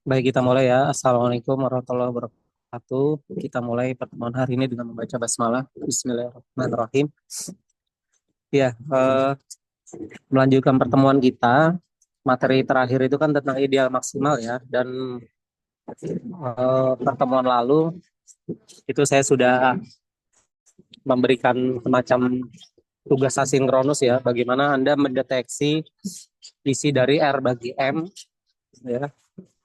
Baik, kita mulai ya. Assalamualaikum warahmatullahi wabarakatuh. Kita mulai pertemuan hari ini dengan membaca basmalah. Bismillahirrahmanirrahim. Ya, melanjutkan pertemuan kita. Materi terakhir itu kan tentang ideal maksimal ya. Dan pertemuan lalu itu saya sudah memberikan semacam tugas asinkronus ya. Bagaimana Anda mendeteksi isi dari R bagi M ya.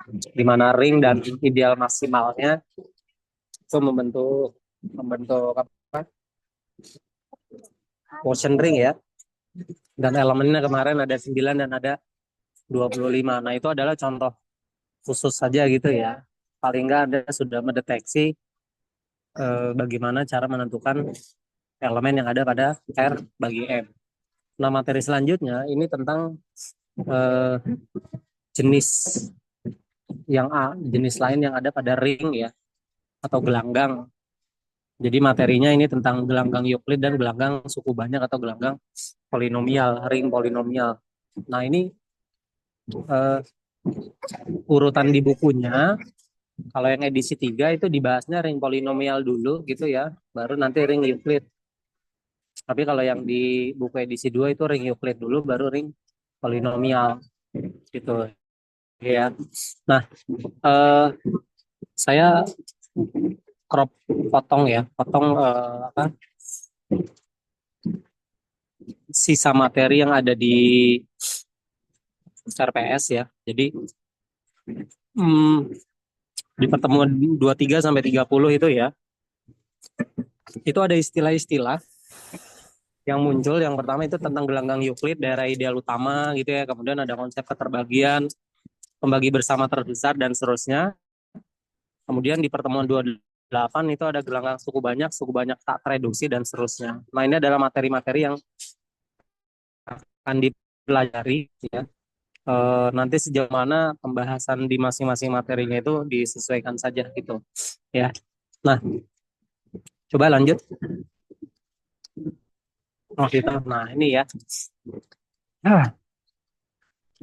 Di mana ring dan ideal maksimalnya itu membentuk membentuk apa? Motion ring ya. Dan elemennya kemarin ada 9 dan ada 25. Nah, itu adalah contoh khusus saja gitu ya. Paling nggak Anda sudah mendeteksi bagaimana cara menentukan elemen yang ada pada R bagi M. Nah, materi selanjutnya ini tentang eh, jenis jenis lain yang ada pada ring ya atau gelanggang. Jadi materinya ini tentang gelanggang Euclid dan gelanggang suku banyak atau gelanggang polinomial, ring polinomial. Nah, ini eh, urutan di bukunya. Kalau yang edisi 3 itu dibahasnya ring polinomial dulu gitu ya, baru nanti ring Euclid. Tapi kalau yang di buku edisi 2 itu ring Euclid dulu, baru ring polinomial gitu ya. Nah, eh, saya crop potong ya, potong apa sisa materi yang ada di RPS ya. Jadi hmm, di pertemuan 23 sampai 30 itu ya, itu ada istilah-istilah yang muncul. Yang pertama itu tentang gelanggang Euclid, daerah ideal utama gitu ya. Kemudian ada konsep keterbagian, pembagi bersama terbesar dan seterusnya. Kemudian di pertemuan 28 itu ada gelanggang suku banyak tak tereduksi dan seterusnya. Nah, ini adalah materi-materi yang akan dipelajari ya. Nanti sejauh mana pembahasan di masing-masing materinya itu disesuaikan saja gitu ya. Nah, coba lanjut. Oh, gitu. Nah, ini ya. Nah,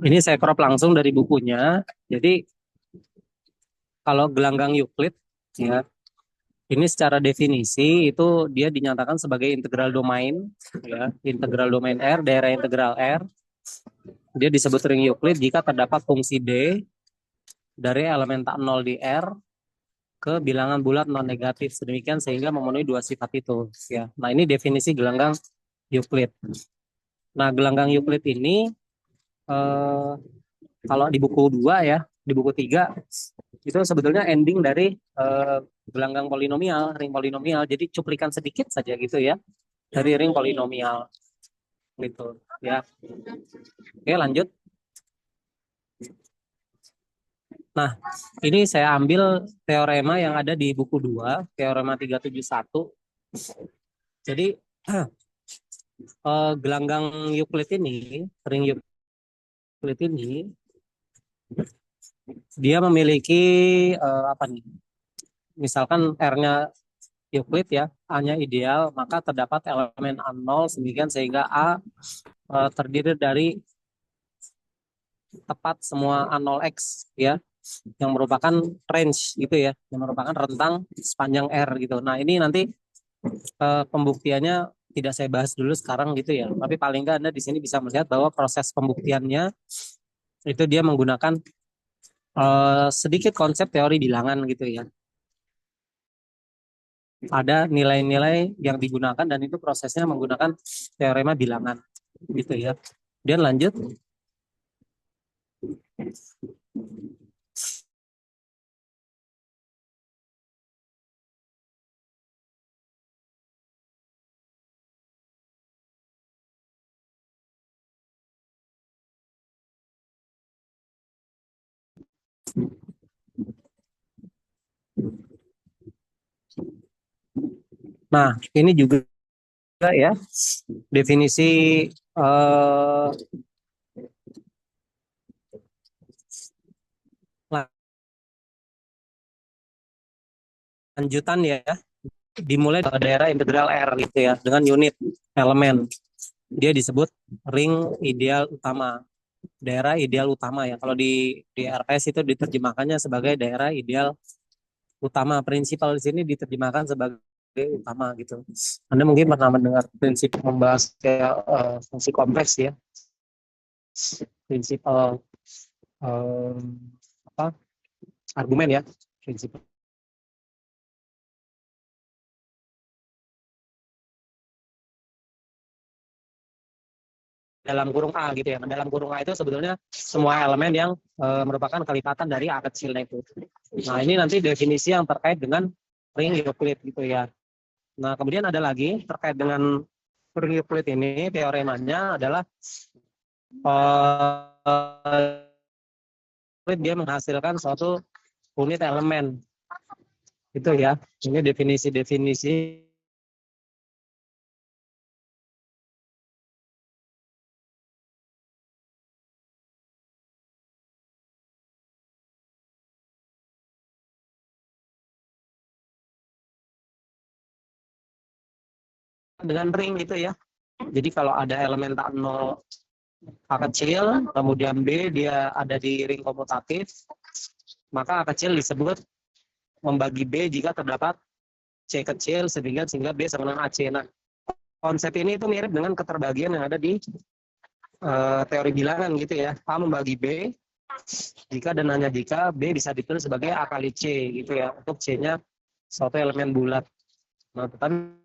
ini saya crop langsung dari bukunya. Jadi kalau gelanggang Euclid ya, ini secara definisi itu dia dinyatakan sebagai integral domain ya, integral domain R, daerah integral R. Dia disebut ring Euclid jika terdapat fungsi D dari elemen tak nol di R ke bilangan bulat non negatif sedemikian sehingga memenuhi dua sifat itu ya. Nah, ini definisi gelanggang Euclid. Nah, gelanggang Euclid ini eh, kalau di buku 2 ya, di buku 3 itu sebetulnya ending dari eh, gelanggang polinomial, ring polinomial. Jadi cuplikan sedikit saja gitu ya dari ring polinomial gitu ya. Oke, lanjut. Nah, ini saya ambil teorema yang ada di buku 2, teorema 371. Jadi gelanggang Euclid ini, ring Euclid ini dia memiliki apa nih? Misalkan R-nya Euclid ya, A-nya ideal, maka terdapat elemen A0 sedemikian sehingga A terdiri dari tepat semua A0X ya, yang merupakan range gitu ya, yang merupakan rentang sepanjang R gitu. Nah, ini nanti pembuktiannya tidak saya bahas dulu sekarang gitu ya, tapi paling nggak Anda di sini bisa melihat bahwa proses pembuktiannya itu dia menggunakan sedikit konsep teori bilangan gitu ya. Ada nilai-nilai yang digunakan dan itu prosesnya menggunakan teorema bilangan gitu ya. Kemudian lanjut. Nah, ini juga ya definisi eh, lanjutan ya, dimulai dari daerah integral R gitu ya dengan unit elemen. Dia disebut ring ideal utama. daerah ideal utama ya. Kalau di RPS itu diterjemahkannya sebagai daerah ideal utama. Prinsipal di sini diterjemahkan sebagai utama gitu. Anda mungkin pernah mendengar prinsip membahas kayak fungsi kompleks ya, prinsip eh, apa argumen ya, prinsip dalam kurung A gitu ya. Dalam kurung A itu sebetulnya semua elemen yang merupakan kelipatan dari A kecilnya itu. Nah, ini nanti definisi yang terkait dengan ring Euclid gitu ya. Nah, kemudian ada lagi terkait dengan ring Euclid ini, teoremanya adalah dia menghasilkan suatu unit elemen. Itu ya. Ini definisi-definisi dengan ring itu ya. Jadi kalau ada elemen tak nol A kecil, kemudian B dia ada di ring komutatif, maka A kecil disebut membagi B jika terdapat C kecil sehingga B sama dengan AC. Nah, konsep ini itu mirip dengan keterbagian yang ada di teori bilangan gitu ya. A membagi B jika dan hanya jika B bisa ditulis sebagai A kali C gitu ya. Untuk C-nya suatu elemen bulat. Nah, tetapi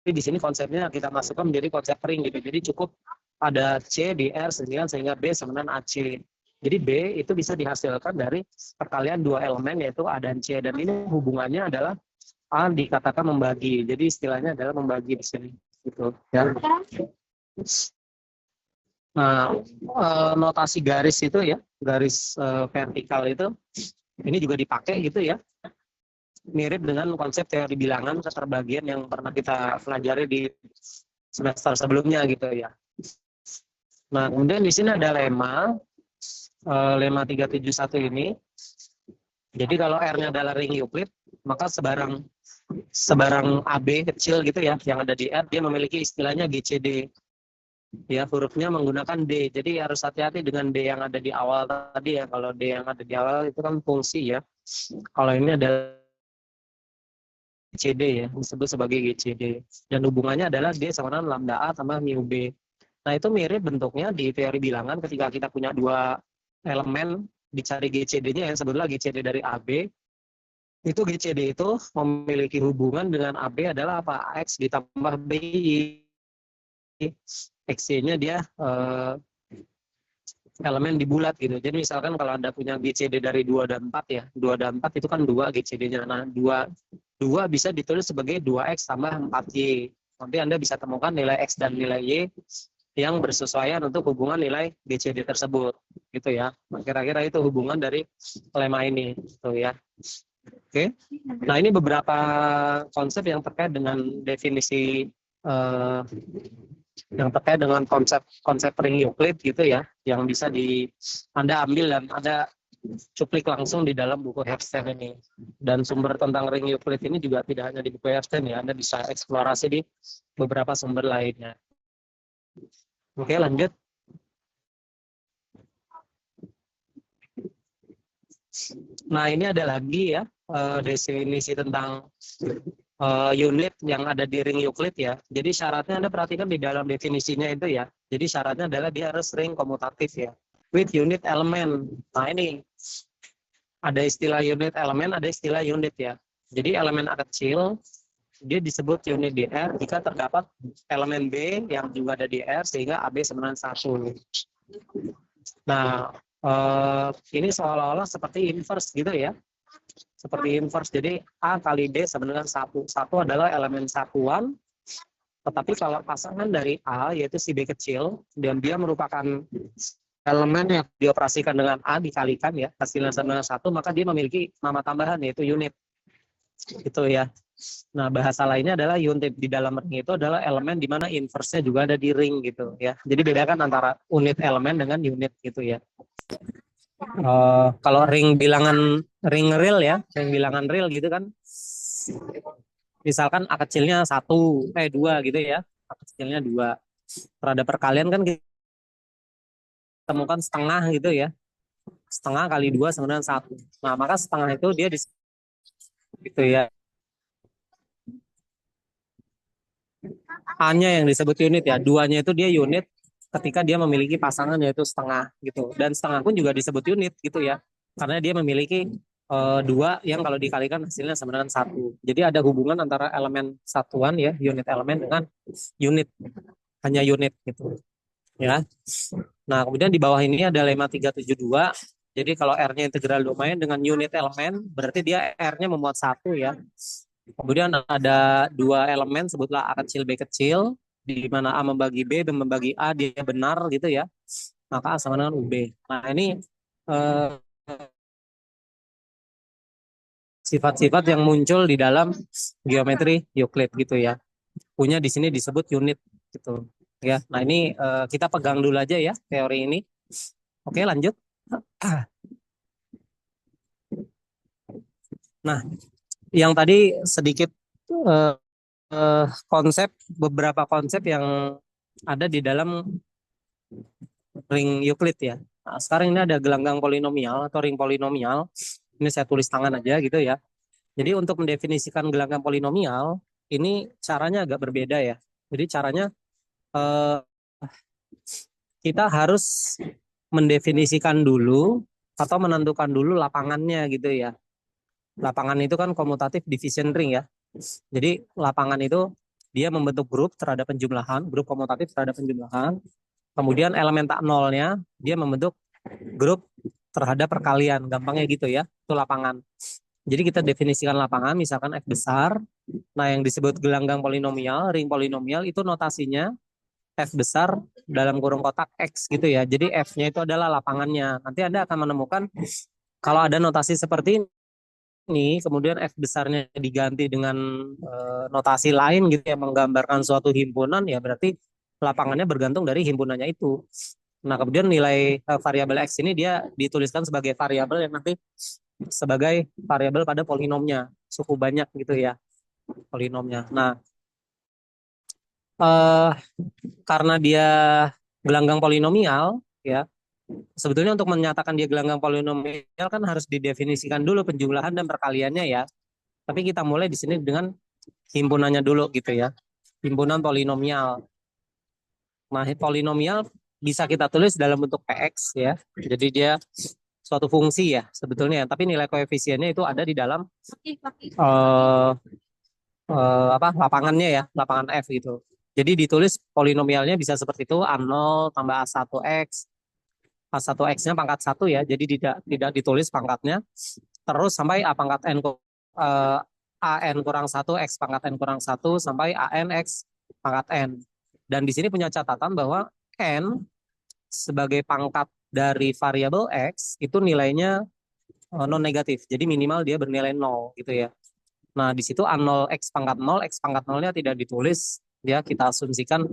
di sini konsepnya kita masukkan menjadi konsep ring gitu. Jadi cukup ada C di R sehingga B sama dengan AC. Jadi B itu bisa dihasilkan dari perkalian dua elemen yaitu A dan C. Dan ini hubungannya adalah A dikatakan membagi. Jadi istilahnya adalah membagi di sini. Gitu, ya. Nah, notasi garis itu ya, garis vertikal itu, ini juga dipakai gitu ya. Mirip dengan konsep teori bilangan keterbagian yang pernah kita pelajari di semester sebelumnya gitu ya. Nah, kemudian di sini ada lemma 371 ini. Jadi kalau R-nya adalah ring Euclid, maka sebarang sebarang AB kecil gitu ya, yang ada di R, dia memiliki istilahnya GCD. Ya, hurufnya menggunakan D. Jadi harus hati-hati dengan D yang ada di awal tadi ya. Kalau D yang ada di awal itu kan fungsi ya. Kalau ini ada GCD ya, disebut sebagai GCD. Dan hubungannya adalah D sama dengan lambda A tambah mu B. Nah, itu mirip bentuknya di teori bilangan ketika kita punya dua elemen dicari GCD-nya yang sebetulnya GCD dari AB. Itu GCD itu memiliki hubungan dengan AB adalah apa? X ditambah BI. XY-nya dia elemen di bulat gitu. Jadi misalkan kalau Anda punya GCD dari 2 dan 4 ya, 2 dan 4 itu kan 2 GCD-nya. Nah, 2 bisa ditulis sebagai 2X tambah 4Y. Nanti Anda bisa temukan nilai X dan nilai Y yang bersesuaian untuk hubungan nilai GCD tersebut. Gitu ya. Kira-kira itu hubungan dari lemma ini. Gitu ya. Oke. Nah, ini beberapa konsep yang terkait dengan definisi yang terkait dengan konsep ring Euclid gitu ya, yang bisa Anda ambil dan Anda cuplik langsung di dalam buku Hepstein ini. Dan sumber tentang ring Euclid ini juga tidak hanya di buku Hepstein ya, Anda bisa eksplorasi di beberapa sumber lainnya. Oke, lanjut. Nah, ini ada lagi ya definisi tentang unit yang ada di ring Euclid ya. Jadi syaratnya Anda perhatikan di dalam definisinya itu ya. Jadi syaratnya adalah dia harus ring komutatif ya. With unit element. Nah, ini ada istilah unit elemen, ada istilah unit ya. Jadi elemen A kecil dia disebut unit di R jika terdapat elemen B yang juga ada di R sehingga AB sama dengan 1. Nah, ini seolah-olah seperti inverse gitu ya. Seperti inverse. Jadi A kali B sama dengan 1. 1 adalah elemen satuan, tetapi kalau pasangan dari A yaitu si B kecil dan dia merupakan elemen yang dioperasikan dengan A dikalikan ya, hasilnya sama dengan 1, maka dia memiliki nama tambahan yaitu unit. Itu ya. Nah, bahasa lainnya adalah unit di dalam ring itu adalah elemen di mana inverse-nya juga ada di ring gitu ya. Jadi bedakan antara unit elemen dengan unit gitu ya. Kalau ring real ya, ring bilangan real gitu kan. Misalkan A kecilnya 2 gitu ya. A kecilnya 2. Terhadap perkalian kan temukan setengah gitu ya. Setengah kali 2 sama dengan 1. Nah, maka setengah itu dia gitu ya. A-nya yang disebut unit ya. Duanya itu dia unit ketika dia memiliki pasangan yaitu setengah gitu. Dan setengah pun juga disebut unit gitu ya. Karena dia memiliki dua yang kalau dikalikan hasilnya sama dengan 1. Jadi ada hubungan antara elemen satuan ya, unit elemen dengan unit, hanya unit gitu ya. Nah, kemudian di bawah ini ada lemma 372. Jadi kalau R-nya integral domain dengan unit elemen, berarti dia R-nya memuat 1 ya. Kemudian ada dua elemen, sebutlah A kecil, B kecil, di mana A membagi B, B membagi A, dia benar gitu ya. Maka A sama dengan UB. Nah, ini eh, sifat-sifat yang muncul di dalam geometri Euclid gitu ya. Punya di sini disebut unit gitu ya. Nah, ini kita pegang dulu aja ya teori ini. Oke, lanjut. Nah, yang tadi sedikit eh, konsep, beberapa konsep yang ada di dalam ring Euclid ya. Nah, sekarang ini ada gelanggang polinomial atau ring polinomial. Ini saya tulis tangan aja gitu ya. Jadi untuk mendefinisikan gelanggang polinomial, ini caranya agak berbeda ya. Jadi caranya eh, kita harus mendefinisikan dulu atau menentukan dulu lapangannya gitu ya. Lapangan itu kan komutatif division ring ya. Jadi lapangan itu dia membentuk grup terhadap penjumlahan, grup komutatif terhadap penjumlahan. Kemudian elemen tak nolnya dia membentuk grup terhadap perkalian, gampangnya gitu ya. Itu lapangan. Jadi kita definisikan lapangan, misalkan F besar. Nah, yang disebut gelanggang polinomial, ring polinomial itu notasinya F besar dalam kurung kotak X gitu ya. Jadi F-nya itu adalah lapangannya. Nanti Anda akan menemukan kalau ada notasi seperti ini, kemudian F besarnya diganti dengan notasi lain gitu yang menggambarkan suatu himpunan, ya berarti lapangannya bergantung dari himpunannya itu. Nah, kemudian nilai variabel X ini dia dituliskan sebagai variabel yang nanti sebagai variabel pada polinomnya, suku banyak gitu ya, polinomnya. Nah, eh, karena dia gelanggang polinomial, ya, sebetulnya untuk menyatakan dia gelanggang polinomial kan harus didefinisikan dulu penjumlahan dan perkaliannya ya. Tapi kita mulai di sini dengan himpunannya dulu gitu ya. Himpunan polinomial. Nah, polinomial bisa kita tulis dalam bentuk PX ya. Jadi dia suatu fungsi ya sebetulnya, tapi nilai koefisiennya itu ada di dalam uh, apa lapangannya ya, lapangan F gitu. Jadi ditulis polinomialnya bisa seperti itu, A0 tambah A1X. A1X-nya pangkat 1 ya, jadi tidak ditulis pangkatnya. Terus sampai A pangkat N AN kurang 1, X pangkat N kurang 1, sampai AN X pangkat N. Dan di sini punya catatan bahwa N sebagai pangkat dari variabel X itu nilainya non negatif. Jadi minimal dia bernilai 0 gitu ya. Nah, di situ A0 X pangkat 0, X pangkat 0-nya tidak ditulis. Ya, kita asumsikan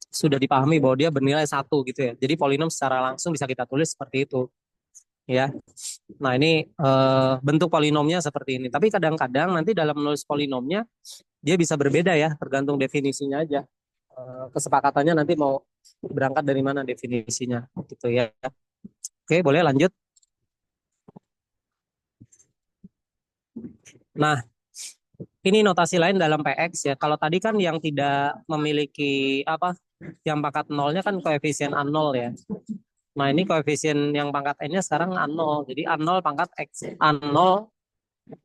sudah dipahami bahwa dia bernilai 1 gitu ya. Jadi polinom secara langsung bisa kita tulis seperti itu. Ya. Nah, ini bentuk polinomnya seperti ini. Tapi kadang-kadang nanti dalam menulis polinomnya dia bisa berbeda ya, tergantung definisinya aja. Kesepakatannya nanti mau berangkat dari mana definisinya gitu ya. Oke, boleh lanjut. Nah, ini notasi lain dalam PX ya. Kalau tadi kan yang tidak memiliki apa, yang pangkat nolnya kan koefisien A0 ya. Nah, ini koefisien yang pangkat N-nya sekarang A0. Jadi A0 pangkat X, A0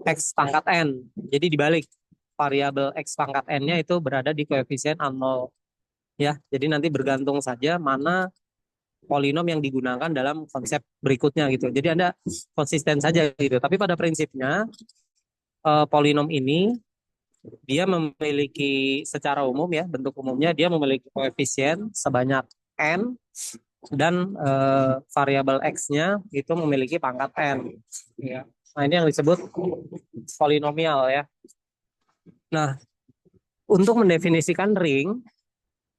X pangkat N. Jadi dibalik, variabel X pangkat N-nya itu berada di koefisien A0 ya. Jadi nanti bergantung saja mana polinom yang digunakan dalam konsep berikutnya gitu. Jadi Anda konsisten saja gitu. Tapi pada prinsipnya polinom ini dia memiliki secara umum ya, bentuk umumnya dia memiliki koefisien sebanyak N dan variabel X-nya itu memiliki pangkat N ya. Nah, ini yang disebut polinomial ya. Nah, untuk mendefinisikan ring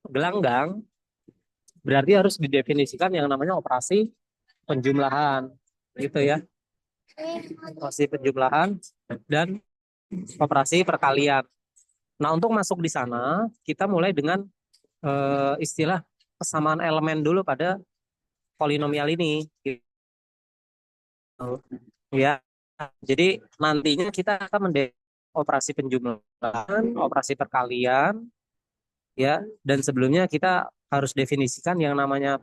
gelanggang berarti harus didefinisikan yang namanya operasi penjumlahan gitu ya. Operasi penjumlahan dan operasi perkalian. Nah, untuk masuk di sana kita mulai dengan istilah kesamaan elemen dulu pada polinomial ini gitu ya. Jadi nantinya kita akan operasi penjumlahan, operasi perkalian ya, dan sebelumnya kita harus definisikan yang namanya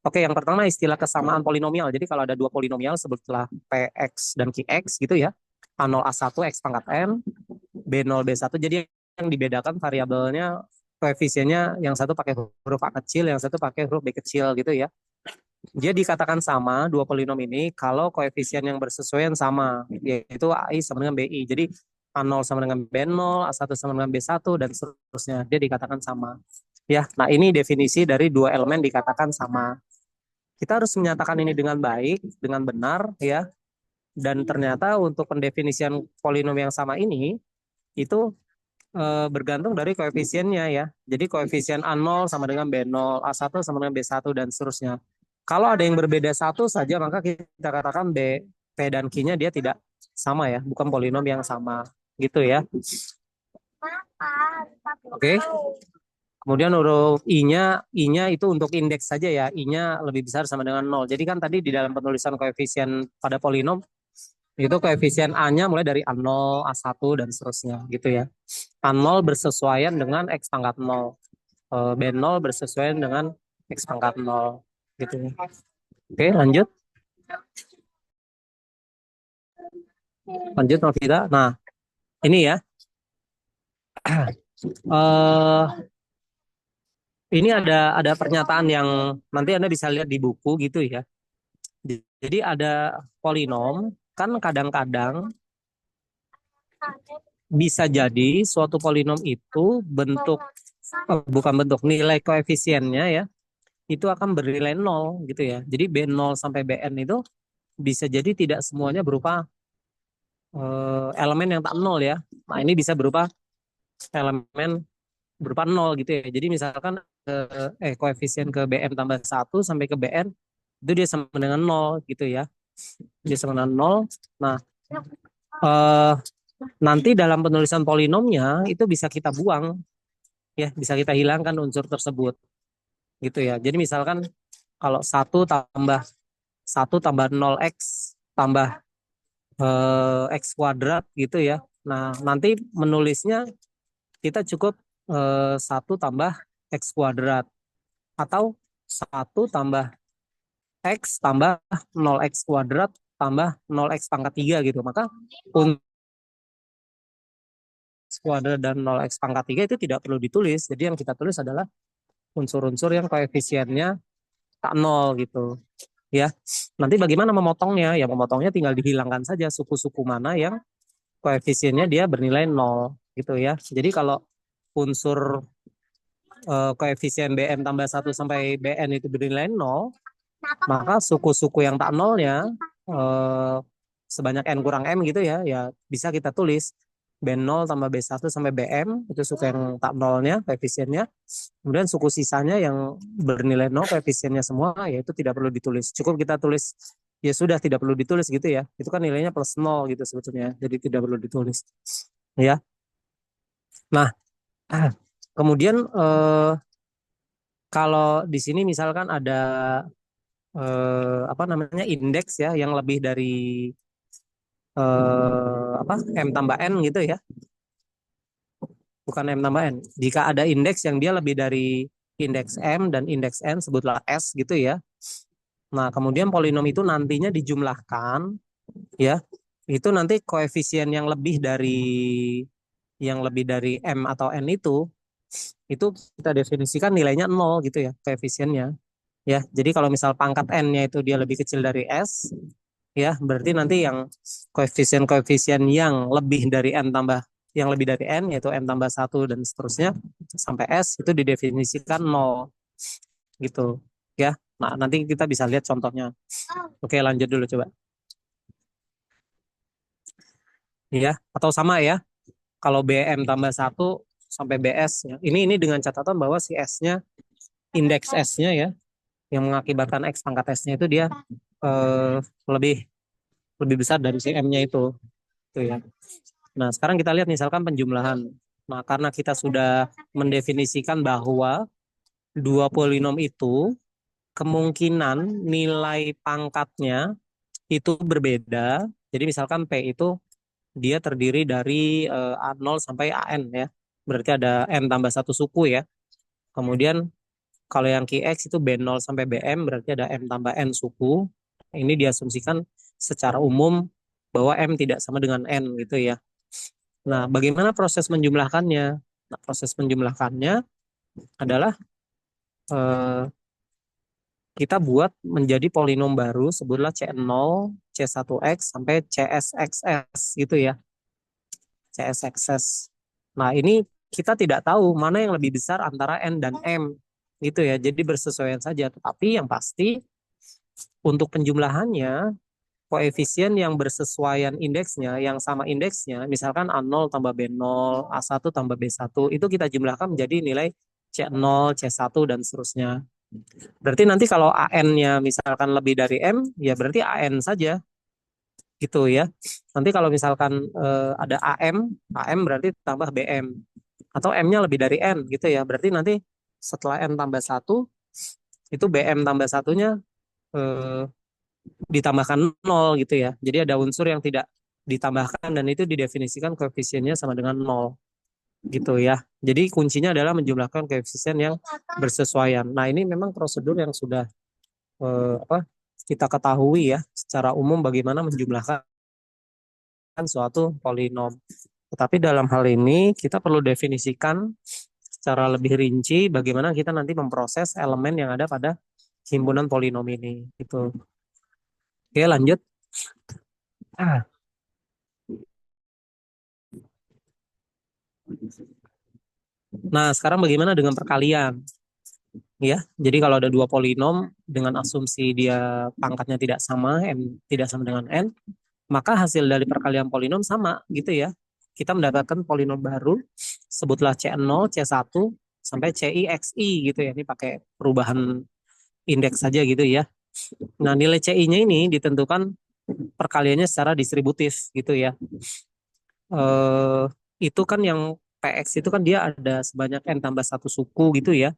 Oke, yang pertama istilah kesamaan polinomial. Jadi kalau ada dua polinomial sebutlah Px dan Qx gitu ya. A0 A1 X pangkat N, B0 B1. Jadi yang dibedakan variabelnya koefisiennya yang satu pakai huruf A kecil, yang satu pakai huruf B kecil gitu ya. Dia dikatakan sama dua polinom ini kalau koefisien yang bersesuaian sama, yaitu AI sama dengan BI. Jadi A0 sama dengan B0, A1 sama dengan B1 dan seterusnya. Dia dikatakan sama. Ya, nah ini definisi dari dua elemen dikatakan sama. Kita harus menyatakan ini dengan baik, dengan benar ya. Dan ternyata untuk pendefinisian polinom yang sama ini itu bergantung dari koefisiennya ya. Jadi koefisien A0 sama dengan B0, A1 sama dengan B1 dan seterusnya. Kalau ada yang berbeda satu saja maka kita katakan P dan Q-nya dia tidak sama ya, bukan polinom yang sama gitu ya. Oke. Kemudian huruf I-nya itu untuk indeks saja ya. I-nya lebih besar sama dengan 0. Jadi kan tadi di dalam penulisan koefisien pada polinom, itu koefisien A-nya mulai dari A0, A1, dan seterusnya gitu ya. A0 bersesuaian dengan X pangkat 0. B0 bersesuaian dengan X pangkat 0. Gitu ya. Oke, lanjut. Lanjut, Novita. Nah, ini ya. Ini ada pernyataan yang nanti Anda bisa lihat di buku gitu ya. Jadi ada polinom, kan kadang-kadang bisa jadi suatu polinom itu bukan bentuk, nilai koefisiennya ya, itu akan bernilai 0 gitu ya. Jadi B0 sampai Bn itu bisa jadi tidak semuanya berupa elemen yang tak 0 ya. Nah ini bisa berupa elemen berupa 0 gitu ya. Jadi misalkan koefisien ke Bm tambah 1 sampai ke Bn itu dia sama dengan 0 gitu ya. Dia sama dengan 0. Nah, eh, nanti dalam penulisan polinomnya itu bisa kita buang ya, bisa kita hilangkan unsur tersebut gitu ya. Jadi misalkan kalau satu tambah 0x tambah x kuadrat gitu ya. Nah, nanti menulisnya kita cukup 1 tambah x kuadrat atau 1 tambah x tambah 0x kuadrat tambah 0x pangkat 3 gitu. Maka x kuadrat dan 0x pangkat 3 itu tidak perlu ditulis. Jadi yang kita tulis adalah unsur-unsur yang koefisiennya tak 0 gitu. Ya, nanti bagaimana memotongnya? Ya memotongnya tinggal dihilangkan saja suku-suku mana yang koefisiennya dia bernilai 0 gitu ya. Jadi kalau unsur koefisien Bm tambah 1 sampai Bn itu bernilai 0, maka suku-suku yang tak nolnya sebanyak n kurang m gitu ya, ya bisa kita tulis B0 tambah B1 sampai Bm, itu suku yang tak nolnya, koefisiennya. Kemudian suku sisanya yang bernilai 0, koefisiennya semua, ya itu tidak perlu ditulis. Cukup kita tulis, ya sudah tidak perlu ditulis gitu ya. Itu kan nilainya plus 0 gitu sebetulnya, jadi tidak perlu ditulis. Ya. Nah, kemudian kalau di sini misalkan ada apa namanya indeks ya yang lebih dari apa m tambah n gitu ya, bukan m tambah n. Jika ada indeks yang dia lebih dari indeks m dan indeks n, sebutlah s gitu ya. Nah kemudian polinom itu nantinya dijumlahkan ya, itu nanti koefisien yang lebih dari m atau n itu kita definisikan nilainya 0 gitu ya koefisiennya. Ya, jadi kalau misal pangkat n-nya itu dia lebih kecil dari s, ya berarti nanti yang koefisien-koefisien yang lebih dari n tambah yang lebih dari n yaitu n tambah 1 dan seterusnya sampai s itu didefinisikan 0 gitu ya. Nah, nanti kita bisa lihat contohnya. Oke, lanjut dulu coba. Ya, atau sama ya. Kalau bm tambah 1 sampai bs ya. Ini dengan catatan bahwa si s-nya indeks s-nya ya yang mengakibatkan x pangkat s-nya itu dia eh, lebih lebih besar dari si m-nya itu. Itu ya. Nah, sekarang kita lihat misalkan penjumlahan. Nah, karena kita sudah mendefinisikan bahwa dua polinom itu kemungkinan nilai pangkatnya itu berbeda. Jadi misalkan P itu dia terdiri dari A0 sampai AN ya. Berarti ada N tambah satu suku ya. Kemudian kalau yang QX itu B0 sampai BM berarti ada M tambah N suku. Ini diasumsikan secara umum bahwa M tidak sama dengan N gitu ya. Nah, bagaimana proses menjumlahkannya? Nah, proses menjumlahkannya adalah eh, kita buat menjadi polinom baru, sebutlah C0, C1X sampai CSXS gitu ya. CSXS. Nah, ini kita tidak tahu mana yang lebih besar antara N dan M gitu ya. Jadi bersesuaian saja. Tetapi yang pasti untuk penjumlahannya koefisien yang bersesuaian indeksnya, yang sama indeksnya, misalkan A0 tambah B0, A1 tambah B1, itu kita jumlahkan menjadi nilai C0, C1, dan seterusnya. Berarti nanti kalau AN-nya misalkan lebih dari M, ya berarti AN saja, gitu ya. Nanti kalau misalkan ada AM berarti tambah BM. Atau M-nya lebih dari N, gitu ya. Berarti nanti setelah N tambah 1, itu BM tambah satunya eh, ditambahkan 0 gitu ya. Jadi ada unsur yang tidak ditambahkan dan itu didefinisikan koefisiennya sama dengan 0 gitu ya. Jadi kuncinya adalah menjumlahkan koefisien yang bersesuaian. Nah, ini memang prosedur yang sudah apa kita ketahui ya secara umum bagaimana menjumlahkan suatu polinom. Tetapi dalam hal ini kita perlu definisikan secara lebih rinci bagaimana kita nanti memproses elemen yang ada pada himpunan polinom ini. Gitu. Oke, lanjut. Ah, Nah, sekarang bagaimana dengan perkalian? Ya, jadi kalau ada dua polinom dengan asumsi dia pangkatnya tidak sama, m tidak sama dengan n, maka hasil dari perkalian polinom sama gitu ya. Kita mendapatkan polinom baru, sebutlah C0, C1 sampai CI/XI gitu ya. Ini pakai perubahan indeks saja gitu ya. Nah, nilai CI-nya ini ditentukan perkaliannya secara distributif gitu ya. Eh, itu kan yang PX itu kan dia ada sebanyak N tambah satu suku gitu ya.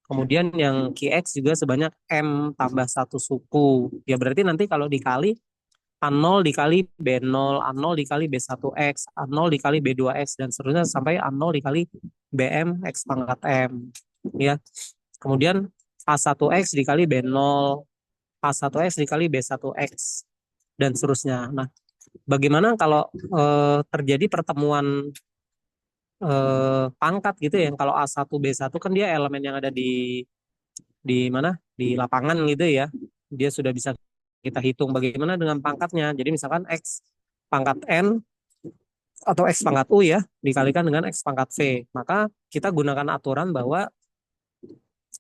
Kemudian yang QX juga sebanyak M tambah satu suku. Ya berarti nanti kalau dikali A0 dikali B0, A0 dikali B1X, A0 dikali B2X, dan seterusnya sampai A0 dikali BM X pangkat M. Ya. Kemudian A1X dikali B0, A1X dikali B1X, dan seterusnya. Nah, bagaimana kalau terjadi pertemuan pangkat gitu ya? Kalau A1 B1 kan dia elemen yang ada di mana di lapangan gitu ya, dia sudah bisa kita hitung bagaimana dengan pangkatnya. Jadi misalkan X pangkat N atau X pangkat U ya dikalikan dengan X pangkat V, maka kita gunakan aturan bahwa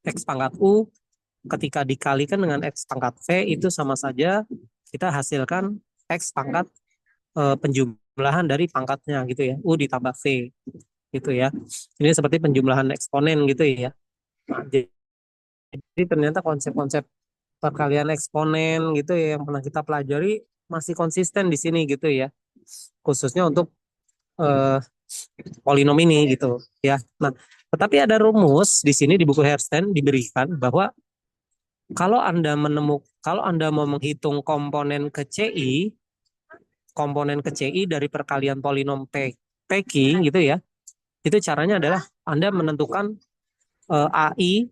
X pangkat U ketika dikalikan dengan X pangkat V itu sama saja kita hasilkan X pangkat penjumlahan dari pangkatnya gitu ya, U ditambah V gitu ya. Ini seperti penjumlahan eksponen gitu ya. Nah, jadi ternyata konsep-konsep perkalian eksponen gitu ya yang pernah kita pelajari masih konsisten di sini gitu ya. Khususnya untuk eh, polinom ini gitu ya. Nah, tetapi ada rumus di sini di buku Hersten diberikan bahwa kalau Anda mau menghitung komponen ke CI dari perkalian polinom Peking gitu ya. Itu caranya adalah Anda menentukan AI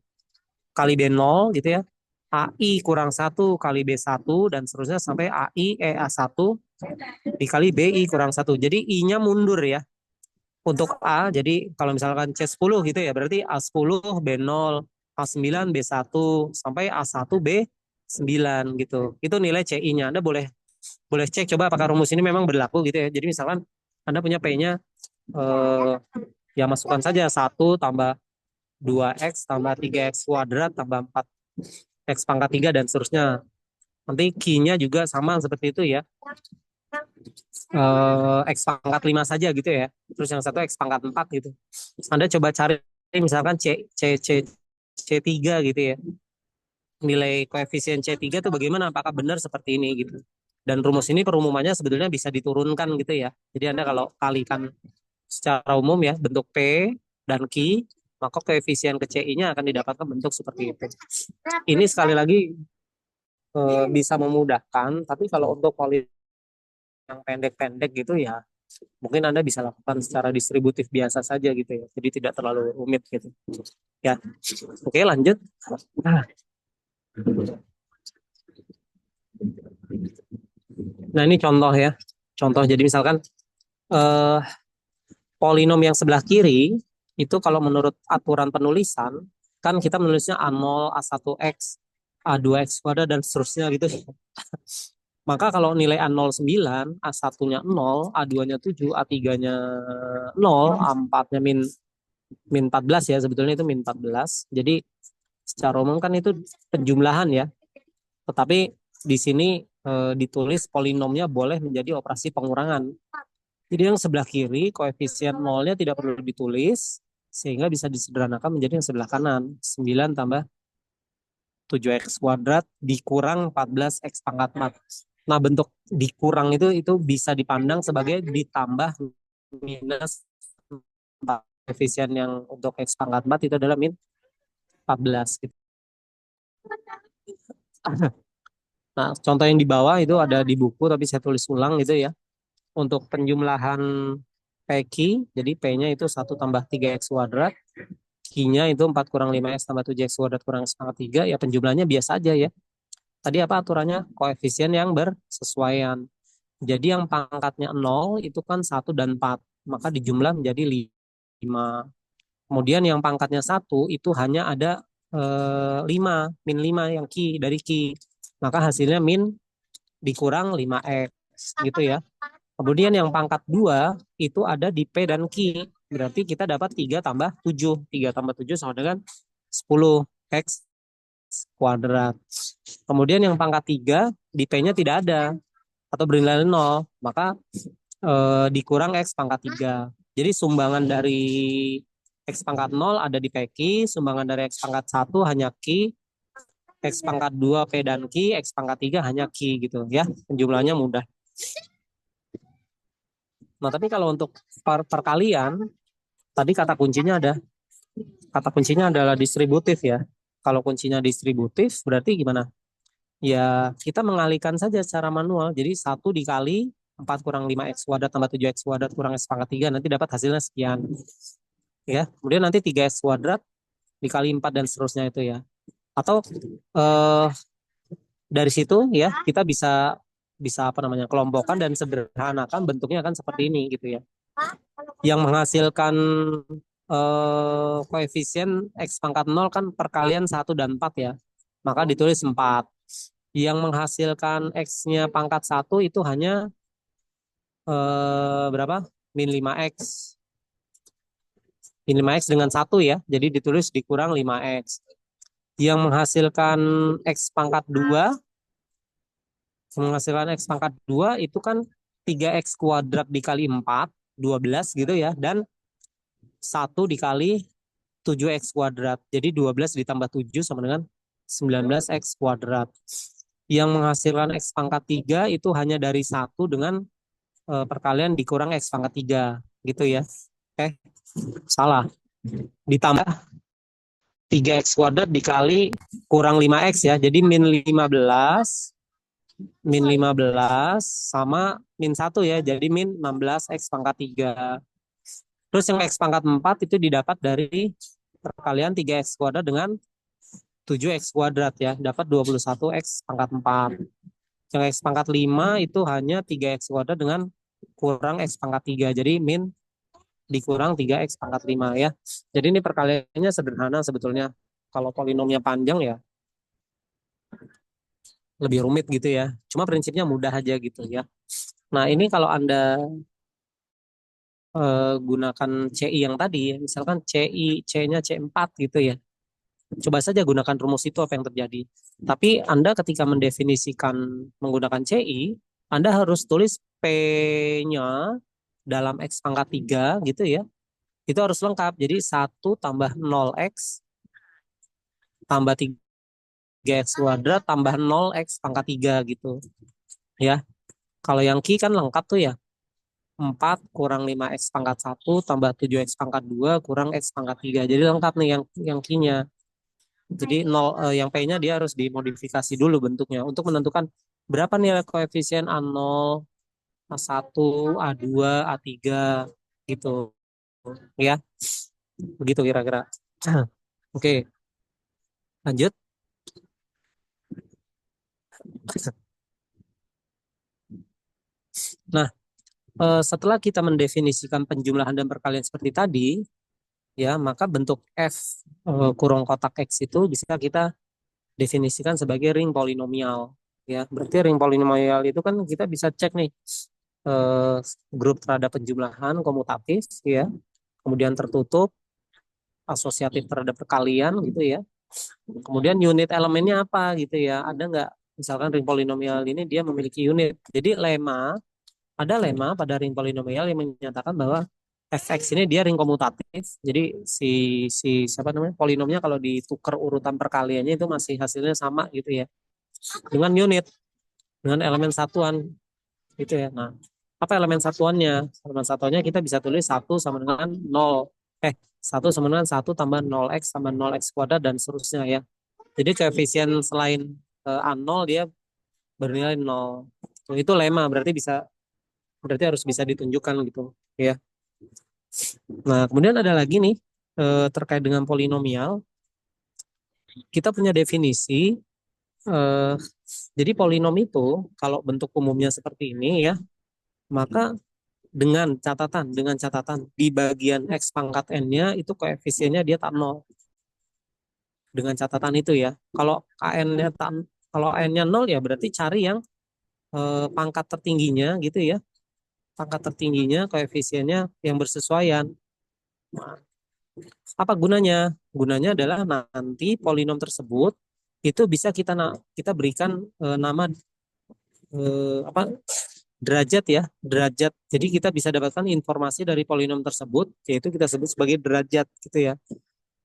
kali B0 gitu ya. AI kurang 1 kali B1 dan seterusnya sampai A1 dikali BI kurang 1. Jadi I-nya mundur ya. Untuk A, jadi kalau misalkan C10 gitu ya, berarti A10 B0, A9 B1 sampai A1 B9 gitu. Itu nilai CI-nya. Anda boleh boleh cek coba apakah rumus ini memang berlaku gitu ya. Jadi misalkan Anda punya P-nya eh, ya masukkan saja 1 tambah 2X tambah 3X kuadrat tambah 4X pangkat 3 dan seterusnya. Nanti Q-nya juga sama seperti itu ya. X pangkat 5 saja gitu ya. Terus yang satu X pangkat 4 gitu. Anda coba cari misalkan C3 gitu ya. Nilai koefisien C3 itu bagaimana? Apakah benar seperti ini gitu. Dan rumus ini perumumannya sebetulnya bisa diturunkan gitu ya. Jadi Anda kalau kalikan secara umum ya bentuk P dan Q maka koefisien ke CI-nya akan didapatkan bentuk seperti itu. Ini sekali lagi bisa memudahkan, tapi kalau untuk polinom yang pendek-pendek gitu ya, mungkin Anda bisa lakukan secara distributif biasa saja gitu ya. Jadi tidak terlalu rumit gitu. Ya. Oke, lanjut. Nah, ini contoh ya. Contoh jadi misalkan eh polinom yang sebelah kiri itu kalau menurut aturan penulisan kan kita menulisnya A0, A1X, A2X kuadrat dan seterusnya gitu. Maka kalau nilai A0 9, A1-nya 0, A2-nya 7, A3-nya 0, A4-nya min 14 ya, sebetulnya itu min 14. Jadi secara umum kan itu penjumlahan ya. Tetapi di sini ditulis polinomnya boleh menjadi operasi pengurangan. Jadi yang sebelah kiri koefisien nolnya tidak perlu ditulis sehingga bisa disederhanakan menjadi yang sebelah kanan. 9 tambah 7x kuadrat dikurang 14x pangkat 4. Nah, bentuk dikurang itu bisa dipandang sebagai ditambah minus 4. Koefisien yang untuk x pangkat 4 itu adalah min 14 gitu. Nah, contoh yang di bawah itu ada di buku tapi saya tulis ulang gitu ya. Untuk penjumlahan PQ, jadi P-nya itu 1 tambah 3x kuadrat, Q-nya itu 4 kurang 5x tambah 7x kuadrat kurang x pangkat 3, ya penjumlahnya biasa aja ya. Tadi apa aturannya? Koefisien yang bersesuaian. Jadi yang pangkatnya 0 itu kan 1 dan 4, maka dijumlah menjadi 5. Kemudian yang pangkatnya 1 itu hanya ada 5, min 5 yang Q dari Q. Maka hasilnya min dikurang 5x gitu ya. Kemudian yang pangkat 2 itu ada di P dan Q. Berarti kita dapat 3 tambah 7. 3 tambah 7 sama dengan 10x kuadrat. Kemudian yang pangkat 3 di P-nya tidak ada atau bernilai 0. Maka dikurang X pangkat 3. Jadi sumbangan dari X pangkat 0 ada di PQ, sumbangan dari X pangkat 1 hanya Q, X pangkat 2 P dan Q, X pangkat 3 hanya Q gitu ya. Penjumlahannya mudah. Nah, tapi kalau untuk perkalian, tadi kata kuncinya ada. Kata kuncinya adalah distributif ya. Kalau kuncinya distributif, berarti gimana? Ya, kita mengalihkan saja secara manual. Jadi 1 dikali 4 kurang 5x kuadrat tambah 7x kuadrat kurang x pangkat 3, nanti dapat hasilnya sekian. Ya, kemudian nanti 3x kuadrat dikali 4 dan seterusnya itu ya. Atau eh, dari situ ya kita bisa bisa apa namanya kelompokkan dan sederhanakan bentuknya akan seperti ini gitu ya. Yang menghasilkan koefisien x pangkat 0 kan perkalian 1 dan 4 ya. Maka ditulis 4. Yang menghasilkan x-nya pangkat 1 itu hanya berapa? Min 5x. Min 5x dengan 1 ya. Jadi ditulis dikurang 5x. Yang menghasilkan x pangkat 2 menghasilkan x pangkat 2 itu kan 3x kuadrat dikali 4, 12 gitu ya. Dan 1 dikali 7x kuadrat. Jadi 12 ditambah 7 sama dengan 19x kuadrat. Yang menghasilkan x pangkat 3 itu hanya dari 1 dengan perkalian dikurang x pangkat 3. Gitu ya. Oke, salah. Ditambah 3x kuadrat dikali kurang 5x ya. Jadi min 15 sama min 1 ya. Jadi min 16x pangkat 3. Terus yang x pangkat 4 itu didapat dari perkalian 3x kuadrat dengan 7x kuadrat ya. Dapat 21x pangkat 4. Yang x pangkat 5 itu hanya 3x kuadrat dengan kurang x pangkat 3. Jadi min dikurang 3x pangkat 5 ya. Jadi ini perkaliannya sederhana sebetulnya. Kalau polinomnya panjang ya lebih rumit gitu ya. Cuma prinsipnya mudah aja gitu ya. Nah, ini kalau Anda gunakan CI yang tadi, misalkan CI, C-nya C4 gitu ya. Coba saja gunakan rumus itu apa yang terjadi. Tapi Anda ketika mendefinisikan menggunakan CI, Anda harus tulis P-nya dalam X pangkat 3 gitu ya. Itu harus lengkap. Jadi 1 tambah 0X tambah 3X kuadrat tambah 0X pangkat 3 gitu. Ya. Kalau yang Q kan lengkap tuh ya. 4 kurang 5x pangkat 1 tambah 7x pangkat 2 kurang x pangkat 3. Jadi lengkap nih yang Q-nya. Jadi yang P-nya dia harus dimodifikasi dulu bentuknya untuk menentukan berapa nilai koefisien A0, A1, A2, A3 gitu ya. Begitu kira-kira. Oke, lanjut. Nah, setelah kita mendefinisikan penjumlahan dan perkalian seperti tadi, ya, maka bentuk F kurung kotak X itu bisa kita definisikan sebagai ring polinomial. Ya, berarti ring polinomial itu kan kita bisa cek nih eh, grup terhadap penjumlahan komutatif, ya, kemudian tertutup, asosiatif terhadap perkalian gitu ya. Kemudian unit elemennya apa gitu ya? Ada nggak? Misalkan ring polinomial ini dia memiliki unit. Jadi ada lemma pada ring polinomial yang menyatakan bahwa fx ini dia ring komutatif. Jadi si si siapa namanya polinomnya kalau ditukar urutan perkaliannya itu masih hasilnya sama gitu ya. Dengan unit, dengan elemen satuan gitu ya. Nah, apa elemen satuannya? Elemen satuannya kita bisa tulis satu sama dengan nol. Satu sama dengan satu tambah 0x tambah 0x kuadrat dan seterusnya ya. Jadi koefisien selain A0 dia bernilai 0. Itu lemma berarti harus bisa ditunjukkan gitu ya. Nah, kemudian ada lagi nih terkait dengan polinomial, kita punya definisi eh, jadi polinom itu kalau bentuk umumnya seperti ini ya, maka dengan catatan di bagian x pangkat n-nya itu koefisiennya dia tak nol. Dengan catatan itu ya. Kalau n-nya nol ya berarti cari yang pangkat tertingginya gitu ya. Pangkat tertingginya koefisiennya yang bersesuaian. Nah, apa gunanya? Gunanya adalah nanti polinom tersebut itu bisa kita berikan nama apa derajat ya, derajat. Jadi kita bisa dapatkan informasi dari polinom tersebut yaitu kita sebut sebagai derajat gitu ya.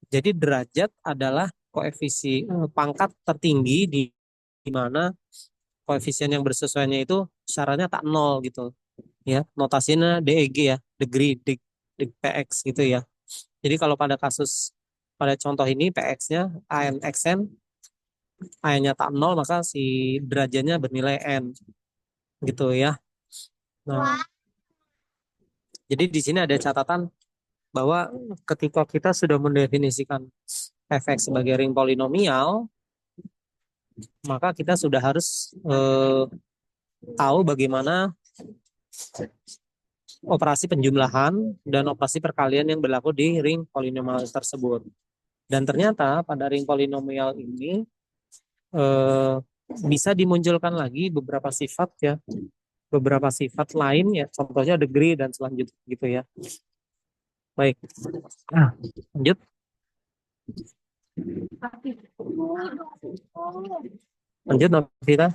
Jadi derajat adalah pangkat tertinggi di mana koefisien yang bersesuaiannya itu syaratnya tak nol gitu ya. Notasinya DEG ya, px gitu ya. Jadi kalau pada contoh ini px-nya AN XN, AN-nya tak nol maka si derajatnya bernilai n gitu ya. Nah, jadi di sini ada catatan bahwa ketika kita sudah mendefinisikan fx sebagai ring polinomial, maka kita sudah harus tahu bagaimana operasi penjumlahan dan operasi perkalian yang berlaku di ring polinomial tersebut. Dan ternyata pada ring polinomial ini eh, bisa dimunculkan lagi beberapa sifat lain ya, contohnya degree dan selanjutnya gitu ya. Baik, nah, lanjut. Lanjut, Novita.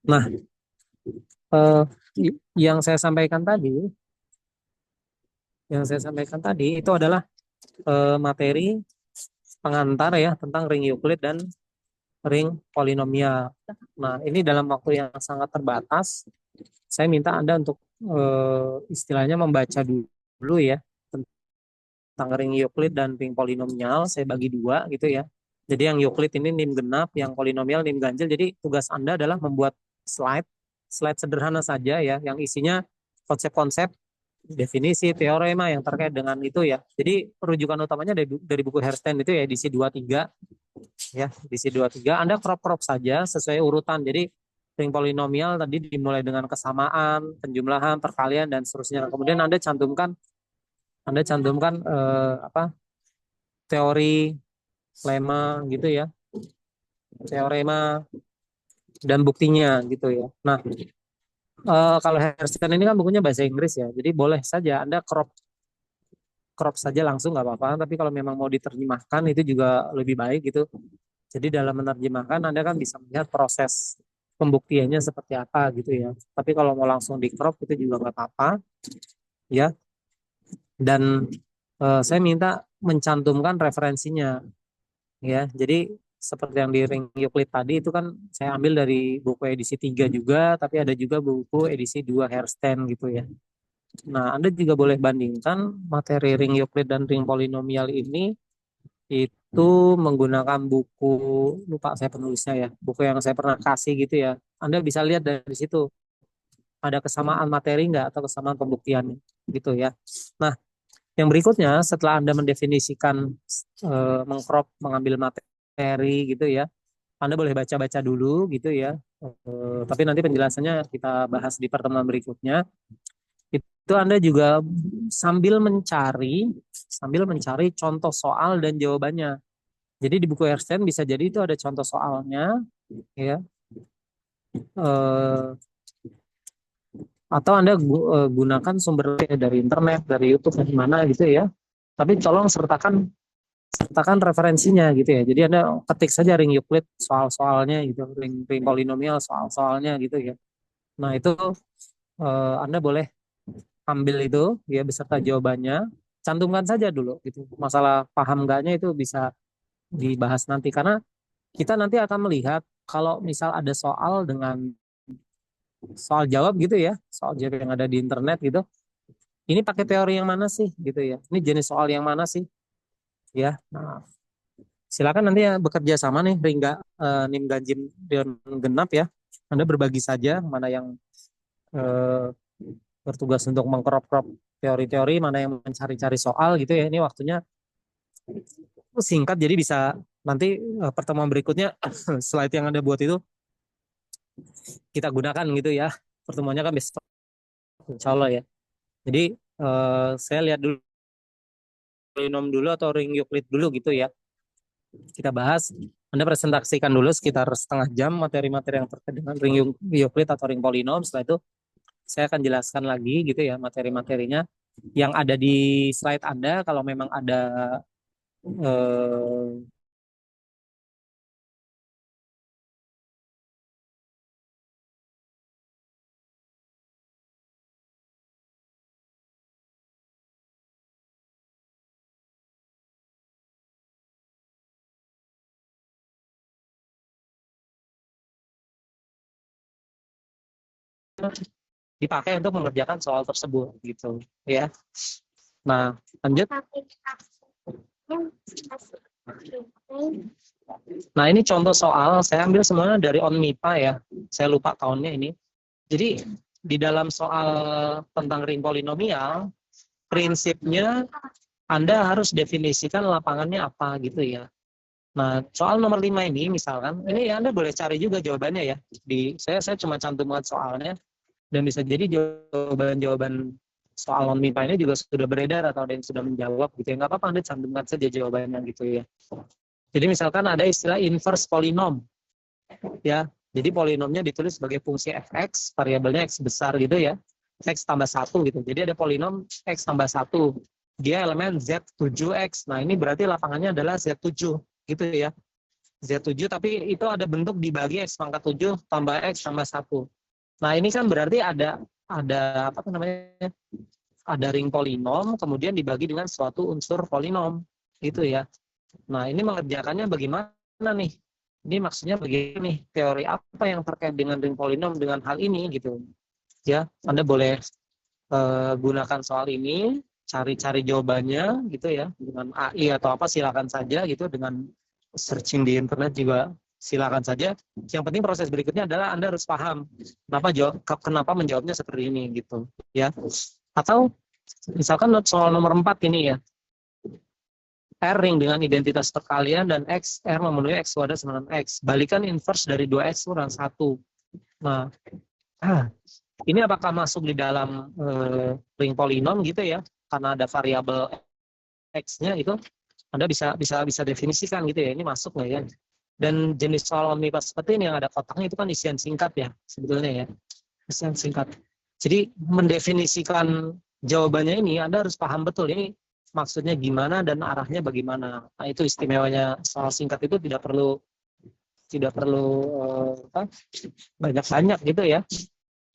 Nah, eh, yang saya sampaikan tadi, itu adalah materi pengantar ya tentang ring Euclid dan ring polinomial. Nah, ini dalam waktu yang sangat terbatas, saya minta Anda untuk istilahnya membaca dulu ya tentang ring Euclid dan ring polinomial. Saya bagi dua gitu ya. Jadi yang Euclid ini nim genap, yang polinomial nim ganjil. Jadi tugas Anda adalah membuat slide sederhana saja ya, yang isinya konsep-konsep definisi teorema yang terkait dengan itu ya. Jadi rujukan utamanya dari buku Herstein itu ya edisi 23 ya, edisi 23. Anda crop saja sesuai urutan. Jadi ring polinomial tadi dimulai dengan kesamaan, penjumlahan, perkalian dan seterusnya. Kemudian Anda cantumkan apa? Teori, lemma gitu ya. Teorema dan buktinya gitu ya. Nah, kalau Herstein ini kan bukunya bahasa Inggris ya. Jadi boleh saja Anda crop crop saja langsung nggak apa-apa. Tapi kalau memang mau diterjemahkan itu juga lebih baik gitu. Jadi dalam menerjemahkan Anda kan bisa melihat proses pembuktiannya seperti apa gitu ya. Tapi kalau mau langsung di crop itu juga nggak apa-apa ya. Dan saya minta mencantumkan referensinya ya. Jadi seperti yang di ring Euclid tadi itu kan saya ambil dari buku edisi 3 juga, tapi ada juga buku edisi 2 Hertzstein gitu ya. Nah, Anda juga boleh bandingkan materi ring Euclid dan ring polinomial ini itu menggunakan buku, lupa saya penulisnya ya, buku yang saya pernah kasih gitu ya. Anda bisa lihat dari situ ada kesamaan materi nggak atau kesamaan pembuktiannya gitu ya. Nah, yang berikutnya setelah Anda mendefinisikan mengcrop mengambil materi gitu ya, Anda boleh baca-baca dulu gitu ya. Tapi nanti penjelasannya kita bahas di pertemuan berikutnya. Itu Anda juga sambil mencari contoh soal dan jawabannya. Jadi di buku Einstein bisa jadi itu ada contoh soalnya ya. Eh, atau Anda gunakan sumber dari internet, dari YouTube dari mana gitu ya. Tapi tolong sertakan referensinya gitu ya. Jadi Anda ketik saja ring Euclid soal-soalnya gitu, ring polinomial soal-soalnya gitu ya. Nah, itu Anda boleh ambil itu ya beserta jawabannya, cantumkan saja dulu gitu. Masalah paham enggaknya itu bisa dibahas nanti karena kita nanti akan melihat kalau misal ada soal dengan soal jawab gitu ya, soal jawab yang ada di internet gitu. Ini pakai teori yang mana sih gitu ya? Ini jenis soal yang mana sih ya? Nah, silakan nanti ya bekerja sama nih Ringga Nim Ganjin Dion Genap ya. Anda berbagi saja mana yang eh, bertugas untuk mengkrop-krop teori-teori, mana yang mencari-cari soal gitu ya. Ini waktunya singkat jadi bisa nanti pertemuan berikutnya slide yang Anda buat itu kita gunakan gitu ya. Pertemuannya kan besok insya Allah ya. Jadi saya lihat dulu polinom dulu atau ring Euclid dulu gitu ya. Kita bahas. Anda presentasikan dulu sekitar setengah jam materi-materi yang terkait dengan ring Euclid atau ring polinom. Setelah itu saya akan jelaskan lagi gitu ya materi-materinya yang ada di slide Anda. Kalau memang ada eh, dipakai untuk mengerjakan soal tersebut gitu ya. Nah, lanjut. Nah, ini contoh soal saya ambil semuanya dari OnMIPA ya. Saya lupa tahunnya ini. Jadi di dalam soal tentang ring polinomial, prinsipnya Anda harus definisikan lapangannya apa gitu ya. Nah, soal nomor 5 ini misalkan, ini Anda boleh cari juga jawabannya ya. Saya cuma cantumkan soalnya dan bisa jadi jawaban-jawaban soal non-MIPA ini juga sudah beredar atau ada yang sudah menjawab gitu ya. Nggak apa-apa Anda cantumkan saja jawabannya gitu ya. Jadi misalkan ada istilah inverse polinom ya. Jadi polinomnya ditulis sebagai fungsi fx, variabelnya x besar gitu ya. X tambah 1 gitu. Jadi ada polinom x tambah 1. Dia elemen Z7X. Nah, ini berarti lapangannya adalah Z7 gitu ya. Z7 tapi itu ada bentuk dibagi X pangkat 7 tambah X tambah 1. Nah, ini kan berarti ada apa namanya? Ada ring polinom kemudian dibagi dengan suatu unsur polinom gitu ya. Nah, ini mengerjakannya bagaimana nih? Ini maksudnya begini nih, teori apa yang terkait dengan ring polinom dengan hal ini gitu. Ya, Anda boleh gunakan soal ini, cari-cari jawabannya gitu ya, dengan AI atau apa silakan saja gitu, dengan searching di internet juga silakan saja. Yang penting proses berikutnya adalah Anda harus paham kenapa menjawabnya seperti ini gitu ya. Atau misalkan soal nomor 4 ini ya. R ring dengan identitas perkalian dan X, R memenuhi X wadah sama dengan X. Balikan inverse dari 2X kurang 1. Nah, ini apakah masuk di dalam ring polinom gitu ya? Karena ada variabel X-nya itu, Anda bisa definisikan gitu ya, ini masuk nggak ya? Dan jenis soal omnibus seperti ini yang ada kotaknya itu kan isian singkat ya, sebetulnya ya. Isian singkat. Jadi mendefinisikan jawabannya ini, Anda harus paham betul ini maksudnya gimana dan arahnya bagaimana. Nah, itu istimewanya soal singkat itu tidak perlu banyak-banyak gitu ya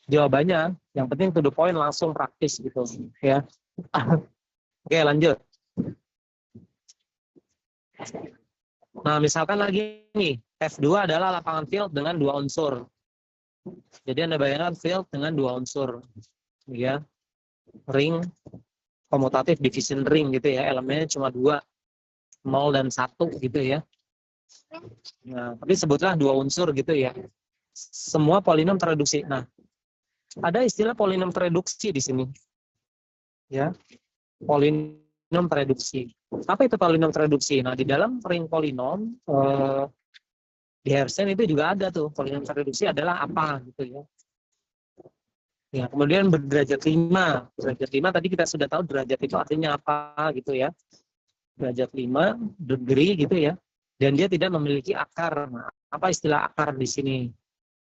jawabannya. Yang penting to the point, langsung praktis gitu ya. Oke, lanjut. Nah, misalkan lagi nih, F2 adalah lapangan field dengan dua unsur. Jadi Anda bayangkan field dengan dua unsur. Ya, ring, komutatif division ring gitu ya, elemennya cuma dua, 0 dan 1 gitu ya. Nah, tapi sebutlah dua unsur gitu ya. Semua polinom tereduksi. Nah, ada istilah polinom tereduksi di sini. Ya, polinom tereduksi. Apa itu polinom tereduksi? Nah, di dalam ring polinom di Hersen itu juga ada tuh polinom tereduksi adalah apa gitu ya. Ya, kemudian berderajat 5. Derajat 5 tadi kita sudah tahu derajat itu artinya apa gitu ya. Derajat 5, degree gitu ya. Dan dia tidak memiliki akar. Nah, apa istilah akar di sini?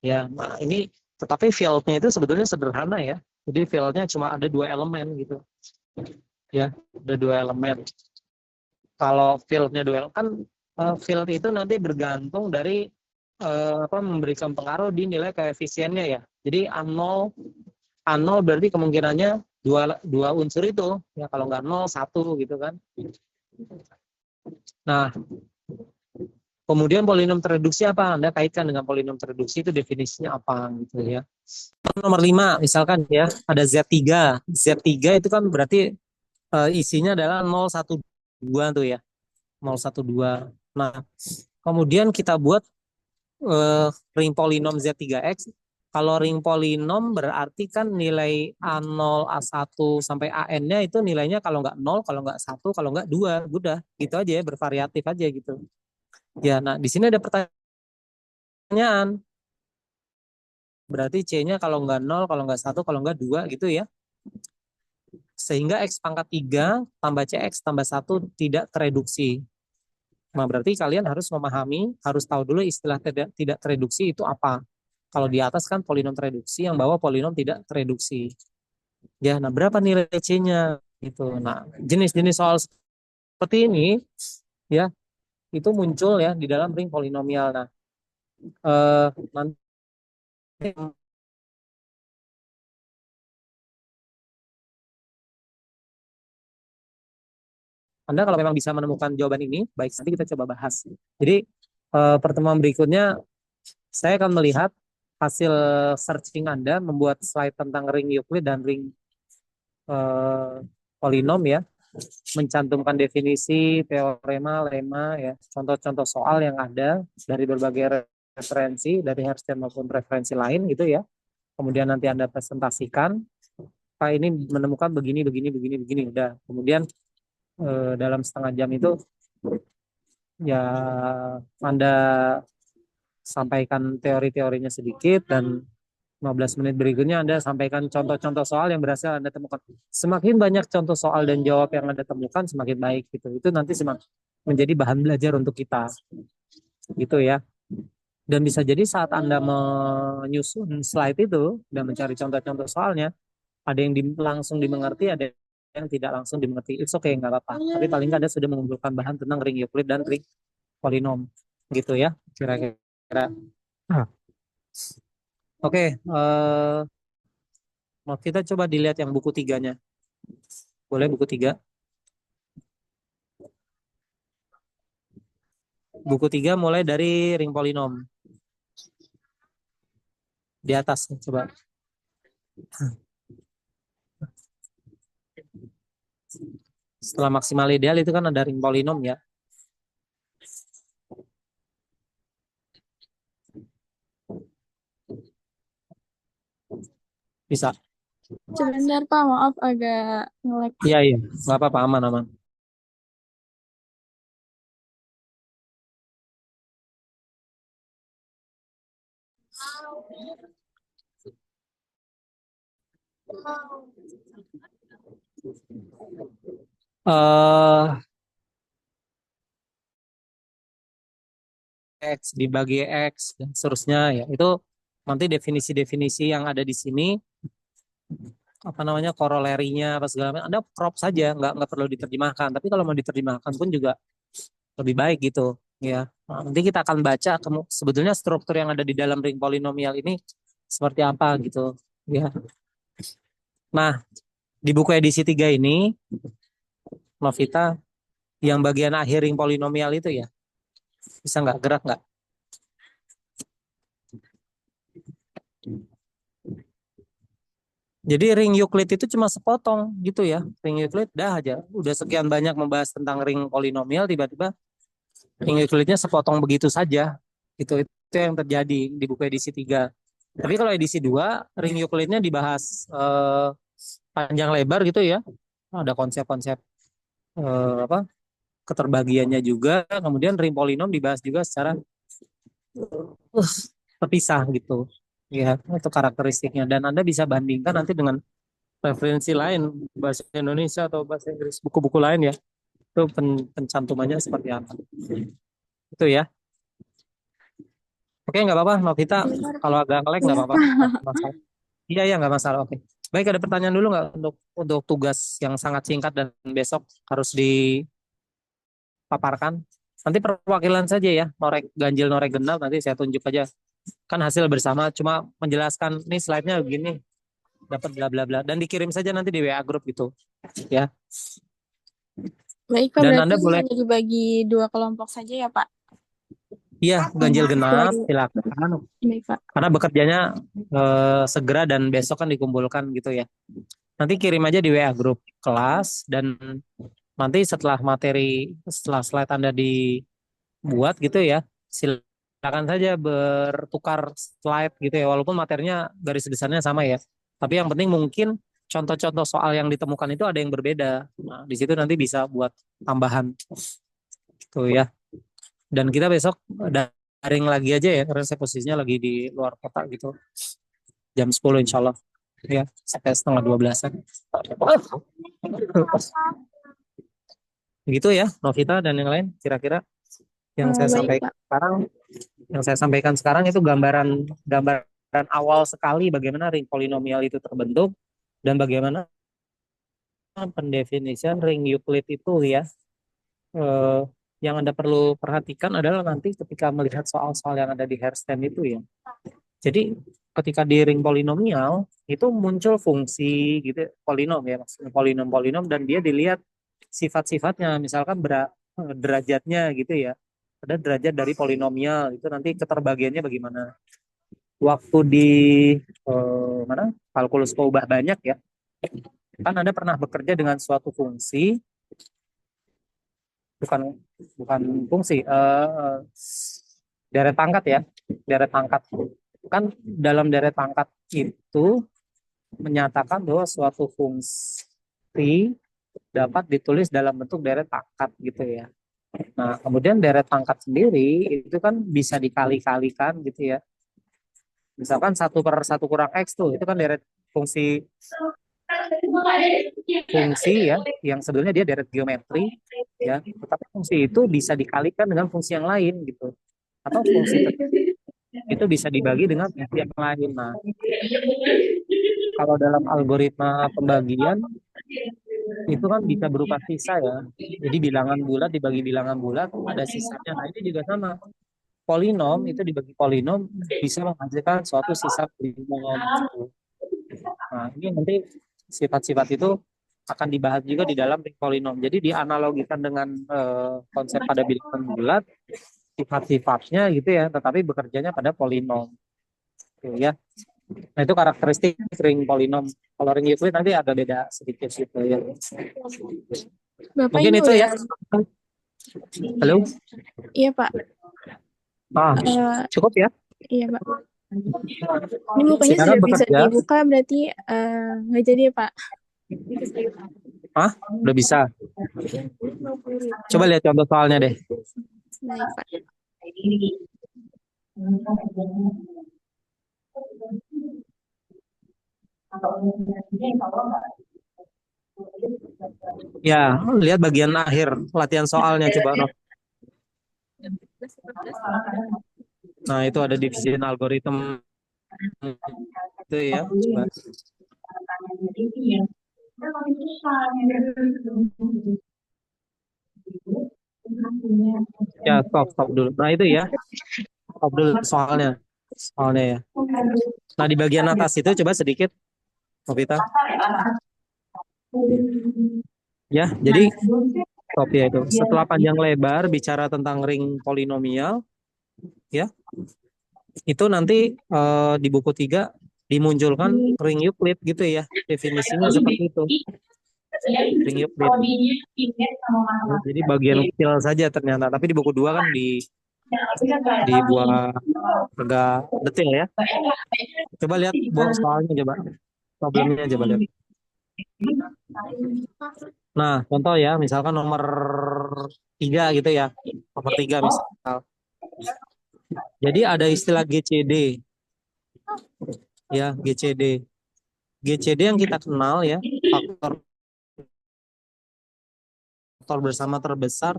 Ya, nah ini tetapi fieldnya itu sebetulnya sederhana ya. Jadi fieldnya cuma ada dua elemen gitu. Ya, ada dua elemen. Kalau fieldnya dua elemen kan field itu nanti bergantung dari memberikan pengaruh di nilai koefisiennya ya. Jadi A0 berarti kemungkinannya dua unsur itu ya, kalau nggak 0 1 gitu kan. Nah, kemudian polinom tereduksi apa? Anda kaitkan dengan polinom tereduksi itu definisinya apa gitu ya. Nomor 5 misalkan ya, ada Z3. Z3 itu kan berarti isinya adalah 0 1 2 tuh ya. 0 1 2. Nah, kemudian kita buat ring polinom Z3X. Kalau ring polinom berarti kan nilai A0, A1 sampai AN-nya itu nilainya kalau nggak 0, kalau nggak 1, kalau nggak 2. Udah, gitu aja ya, bervariatif aja gitu. Ya, nah di sini ada pertanyaan. Berarti C-nya kalau nggak 0, kalau nggak 1, kalau nggak 2 gitu ya. Sehingga X pangkat 3 tambah CX tambah 1 tidak tereduksi. Nah, berarti kalian harus memahami, harus tahu dulu istilah tidak tereduksi itu apa. Kalau di atas kan polinom tereduksi, yang bawah polinom tidak tereduksi. Ya, nah berapa nilai C-nya? Gitu. Nah, jenis-jenis soal seperti ini ya, itu muncul ya di dalam ring polinomial. Nah, nanti Anda kalau memang bisa menemukan jawaban ini, baik nanti kita coba bahas. Jadi pertemuan berikutnya saya akan melihat hasil searching Anda membuat slide tentang ring Euclid dan ring eh, polinom ya, mencantumkan definisi, teorema, lema ya, contoh-contoh soal yang ada dari berbagai referensi dari Hertzberg maupun referensi lain gitu ya. Kemudian nanti Anda presentasikan, Pak ini menemukan begini, begini, begini, begini. Udah. Kemudian dalam setengah jam itu ya Anda sampaikan teori-teorinya sedikit dan 15 menit berikutnya Anda sampaikan contoh-contoh soal yang berhasil Anda temukan. Semakin banyak contoh soal dan jawab yang Anda temukan, semakin baik gitu. Itu nanti semakin menjadi bahan belajar untuk kita. Gitu ya. Dan bisa jadi saat Anda menyusun slide itu dan mencari contoh-contoh soalnya, ada yang langsung dimengerti, ada yang tidak langsung dimengerti. It's okay, nggak apa-apa. Tapi paling nggak Anda sudah mengumpulkan bahan tentang ring Euclid dan ring polinom. Gitu ya, kira-kira. Nah, oke, mau kita coba dilihat yang buku tiganya. Boleh buku tiga? Buku tiga mulai dari ring polinom. Di atas, coba. Setelah maksimal ideal itu kan ada ring polinom ya. Bisa. Sebentar Pak, maaf agak nge-lag. Iya, iya. Nggak apa-apa, aman, aman. eh X dibagi X dan seterusnya ya. Itu nanti definisi-definisi yang ada di sini apa namanya korolerinya apa segala macam Anda crop saja nggak perlu diterjemahkan tapi kalau mau diterjemahkan pun juga lebih baik gitu ya. Nah, nanti kita akan baca sebetulnya struktur yang ada di dalam ring polinomial ini seperti apa gitu ya. Nah, di buku edisi 3 ini Novita yang bagian akhir ring polinomial itu ya Bisa nggak gerak nggak? Jadi ring Euclid itu cuma sepotong gitu ya. Ring Euclid dah aja. Udah sekian banyak membahas tentang ring polinomial, tiba-tiba ring Euclidnya sepotong begitu saja. Itu yang terjadi di buku edisi 3. Tapi kalau edisi 2, ring Euclidnya dibahas panjang lebar gitu ya. Ada konsep-konsep apa keterbagiannya juga. Kemudian ring polinom dibahas juga secara uh, terpisah gitu. Ya, itu karakteristiknya. Dan Anda bisa bandingkan nanti dengan referensi lain, bahasa Indonesia atau bahasa Inggris, buku-buku lain ya. Itu pencantumannya seperti apa. Itu ya. Oke, nggak apa-apa, Novita. Benar. Kalau agak ngelag nggak Iya, apa-apa. Pak. Nggak masalah. Iya, iya, nggak masalah. Oke. Baik, ada pertanyaan dulu nggak untuk tugas yang sangat singkat dan besok harus dipaparkan? Nanti perwakilan saja ya, norek ganjil, norek genap, nanti saya tunjuk aja. Kan hasil bersama, cuma menjelaskan, nih slide-nya begini, dapat bla bla bla. Dan dikirim saja nanti di WA grup gitu. Ya. Baik, Pak. Dan Berarti Anda boleh, hanya dibagi dua kelompok saja ya, Pak? iya, ganjil genap, Dari... silakan. Baik, Pak. Karena bekerjanya segera dan besok kan dikumpulkan gitu ya. Nanti kirim aja di WA grup kelas dan nanti setelah slide Anda dibuat gitu ya, silakan saja bertukar slide gitu ya, walaupun materinya garis besarnya sama ya. Tapi yang penting mungkin contoh-contoh soal yang ditemukan itu ada yang berbeda. Nah, di situ nanti bisa buat tambahan tuh ya. Dan kita besok daring lagi aja ya, karena saya posisinya lagi di luar kota gitu. Jam 10 insya Allah. Ya, sampai setengah 12-an. Gitu ya, Novita dan yang lain kira-kira yang saya Baik, sampaikan Pak. sekarang, itu gambaran gambaran awal sekali bagaimana ring polinomial itu terbentuk dan bagaimana pendefinisian ring Euclid itu ya. Eh, yang Anda perlu perhatikan adalah nanti ketika melihat soal-soal yang ada di Hairstand itu ya. Jadi ketika di ring polinomial itu muncul fungsi gitu polinom ya, maksudnya polinom-polinom, dan dia dilihat sifat-sifatnya, misalkan derajatnya gitu ya. Ada derajat dari polinomial itu nanti keterbagiannya bagaimana. Waktu di mana kalkulus peubah banyak ya, kan Anda pernah bekerja dengan suatu fungsi, bukan bukan fungsi, deret pangkat ya, deret pangkat. Kan dalam deret pangkat itu menyatakan bahwa suatu fungsi dapat ditulis dalam bentuk deret pangkat gitu ya. Nah, kemudian deret pangkat sendiri itu kan bisa dikali-kalikan gitu ya. Misalkan 1/1 kurang X tuh, itu kan deret fungsi fungsi ya, yang sebenarnya dia deret geometri ya. Tetapi fungsi itu bisa dikalikan dengan fungsi yang lain gitu. Atau fungsi itu bisa dibagi dengan fungsi yang lain. Nah, kalau dalam algoritma pembagian itu kan bisa berupa sisa ya. Jadi bilangan bulat dibagi bilangan bulat ada sisanya. Nah, ini juga sama. Polinom itu dibagi polinom bisa menghasilkan suatu sisa polinom. Nah, ini nanti sifat-sifat itu akan dibahas juga di dalam ring polinom. Jadi dianalogikan dengan konsep pada bilangan bulat, sifat-sifatnya gitu ya, tetapi bekerjanya pada polinom. Gitu ya. Nah, itu karakteristik ring polinom. Kalau ring Euclid nanti agak beda sedikit gitu ya. Bapak Mungkin ini itu udah... ya. Halo? Iya, Pak. Ah, Eh, cukup ya. iya, Pak. Ini bukunya Silakan sudah bisa bekerja. dibuka, berarti nggak jadi ya, Pak? Ah, udah bisa. Coba lihat contoh soalnya deh. Baik, Pak. Ya, lihat bagian akhir latihan soalnya coba, Nov. Nah, itu ada division algorithm itu ya. Coba. Ya, stop dulu. Nah, itu ya. Stop dulu soalnya. Soalnya ya. Nah, di bagian atas itu coba sedikit, Novita. Ya, jadi Top ya itu. Setelah panjang lebar bicara tentang ring polinomial, ya, itu nanti di buku 3 dimunculkan ring Euclid gitu ya. Definisinya seperti itu, ring Euclid. Ya, jadi bagian kecil saja ternyata, tapi di buku 2 kan dibuat agak detail ya. Coba lihat soalnya coba, problemnya coba lihat. Nah, contoh ya, misalkan nomor 3 gitu ya. Nomor 3 misal. Jadi ada istilah GCD, ya, GCD. GCD yang kita kenal ya, faktor faktor bersama terbesar,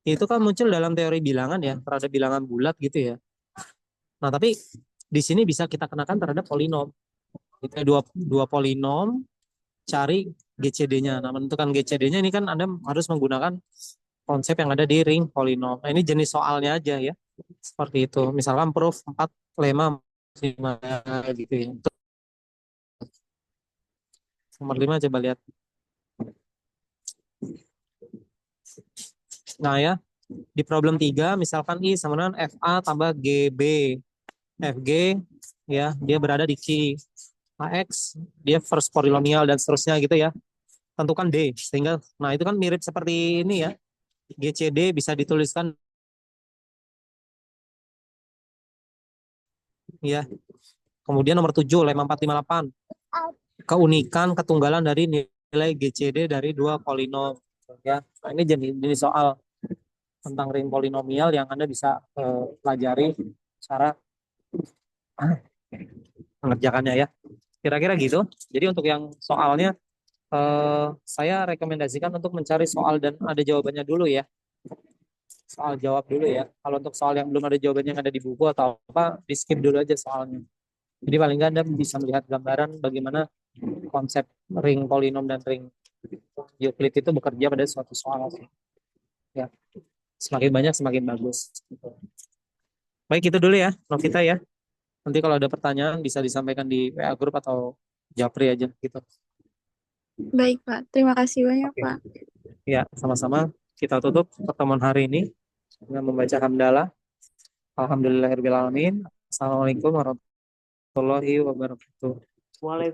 itu kan muncul dalam teori bilangan ya, terhadap bilangan bulat gitu ya. Nah, tapi di sini bisa kita kenakan terhadap polinom. Kita dua polinom, cari GCD-nya. Nah, menentukan GCD-nya ini kan Anda harus menggunakan konsep yang ada di ring polinom. Nah, ini jenis soalnya aja ya. Seperti itu. Misalkan proof 4 lemma 5 gitu ya. Nomor 5 coba lihat. Nah ya, di problem 3 misalkan I sama dengan FA tambah GB. FG ya, dia berada di Q. AX dia first polynomial dan seterusnya gitu ya. Tentukan D sehingga nah itu kan mirip seperti ini ya. GCD bisa dituliskan ya. Kemudian nomor 7 lemma 458. Keunikan ketunggalan dari nilai GCD dari dua polinom ya. Nah, ini jenis soal tentang ring polinomial yang Anda bisa pelajari cara mengerjakannya ya. Kira-kira gitu. Jadi untuk yang soalnya saya rekomendasikan untuk mencari soal dan ada jawabannya dulu ya. Soal jawab dulu ya. Kalau untuk soal yang belum ada jawabannya yang ada di buku atau apa, di skip dulu aja soalnya. Jadi paling nggak Anda bisa melihat gambaran bagaimana konsep ring polinom dan ring Euclid itu bekerja pada suatu soal. Ya, semakin banyak semakin bagus. Baik itu dulu ya, Novita ya. Nanti kalau ada pertanyaan bisa disampaikan di WA grup atau Japri aja gitu. Baik, Pak. Terima kasih banyak, Oke. Pak. Ya, sama-sama. Kita tutup pertemuan hari ini dengan membaca hamdalah. Alhamdulillahirobbilalamin. Assalamualaikum warahmatullahi wabarakatuh. Waalaikumsalam.